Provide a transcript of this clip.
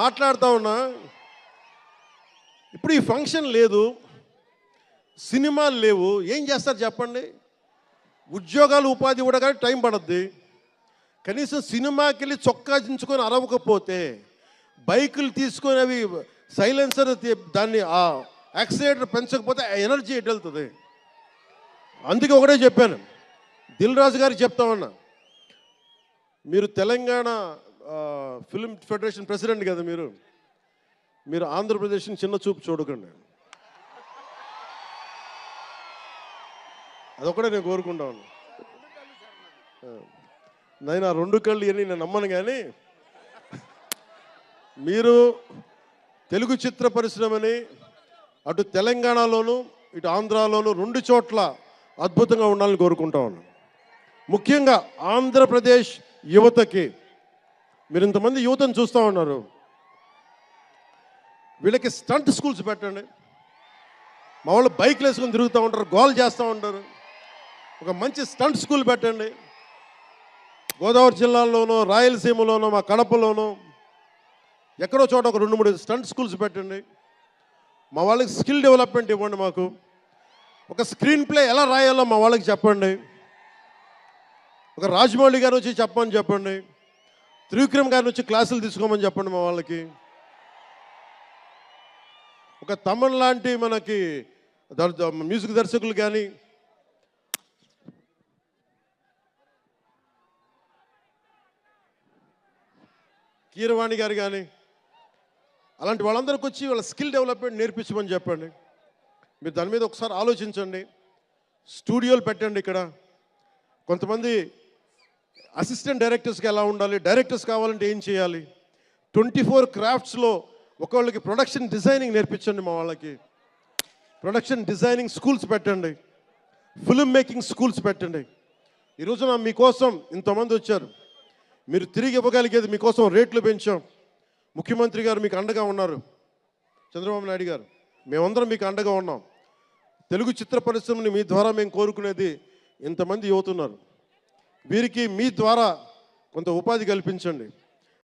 మాట్లాడుతూ ఉన్నా, ఇప్పుడు ఈ ఫంక్షన్ లేదు, సినిమాలు లేవు, ఏం చేస్తారు చెప్పండి? ఉద్యోగాలు ఉపాధి కూడా కానీ టైం పడుద్ది. కనీసం సినిమాకి వెళ్ళి చొక్కా దించుకొని అరవకపోతే, బైకులు తీసుకొని అవి సైలెన్సర్ దాన్ని ఆ యాక్సిలేటర్ పెంచకపోతే ఆ ఎనర్జీ ఎటు వెళ్తుంది? అందుకే ఒకటే చెప్పాను, దిల్ రాజు గారికి చెప్తా ఉన్నా, మీరు తెలంగాణ ఫిల్మ్ ఫెడరేషన్ ప్రెసిడెంట్ కదా, మీరు ఆంధ్రప్రదేశ్ని చిన్న చూపు చూడకండి. అదొకటే నేను కోరుకుంటా ఉన్నా. నేను ఆ 2 కళ్ళు ఇవన్నీ నేను నమ్మను, కానీ మీరు తెలుగు చిత్ర పరిశ్రమని అటు తెలంగాణలోను ఇటు ఆంధ్రాలోను 2 చోట్ల అద్భుతంగా ఉండాలని కోరుకుంటా ఉన్నాను. ముఖ్యంగా ఆంధ్రప్రదేశ్ యువతకి, మీరు ఇంతమంది యువతను చూస్తూ ఉన్నారు, వీళ్ళకి స్టంట్ స్కూల్స్ పెట్టండి. మా వాళ్ళు బైక్లు వేసుకొని తిరుగుతూ ఉంటారు, గోల్ చేస్తూ ఉంటారు. ఒక మంచి స్టంట్ స్కూల్ పెట్టండి. గోదావరి జిల్లాలోనో రాయలసీమలోనో మా కడపలోనో ఎక్కడో చోట ఒక 2-3 స్టంట్ స్కూల్స్ పెట్టండి. మా వాళ్ళకి స్కిల్ డెవలప్మెంట్ ఇవ్వండి. మాకు ఒక స్క్రీన్ ప్లే ఎలా రాయాలో మా వాళ్ళకి చెప్పండి. ఒక రాజమౌళి గారు వచ్చి చెప్పమని చెప్పండి. త్రివిక్రమ్ గారిని వచ్చి క్లాసులు తీసుకోమని చెప్పండి మా వాళ్ళకి. ఒక తమన్ లాంటి మనకి మ్యూజిక్ దర్శకులు కానీ, కీరవాణి గారు కానీ, అలాంటి వాళ్ళందరికీ వచ్చి వాళ్ళ స్కిల్ డెవలప్మెంట్ నేర్పించమని చెప్పండి. మీరు దాని మీద ఒకసారి ఆలోచించండి. స్టూడియోలు పెట్టండి. ఇక్కడ కొంతమంది అసిస్టెంట్ డైరెక్టర్స్కి ఎలా ఉండాలి, డైరెక్టర్స్ కావాలంటే ఏం చేయాలి, 24 క్రాఫ్ట్స్లో ఒకళ్ళకి ప్రొడక్షన్ డిజైనింగ్ నేర్పించండి. మా వాళ్ళకి ప్రొడక్షన్ డిజైనింగ్ స్కూల్స్ పెట్టండి. ఫిల్మ్ మేకింగ్ స్కూల్స్ పెట్టండి. ఈరోజున మీకోసం ఇంతమంది వచ్చారు. మీరు తిరిగి ఇవ్వగలిగేది మీకోసం రేట్లు పెంచాం. ముఖ్యమంత్రి గారు మీకు అండగా ఉన్నారు, చంద్రబాబు నాయుడు గారు, మేమందరం మీకు అండగా ఉన్నాం. తెలుగు చిత్ర పరిశ్రమని మీ ద్వారా మేము కోరుకునేది, ఇంతమంది యువతున్నారు, వీరికి మీ ద్వారా కొంత ఉపాధి కల్పించండి.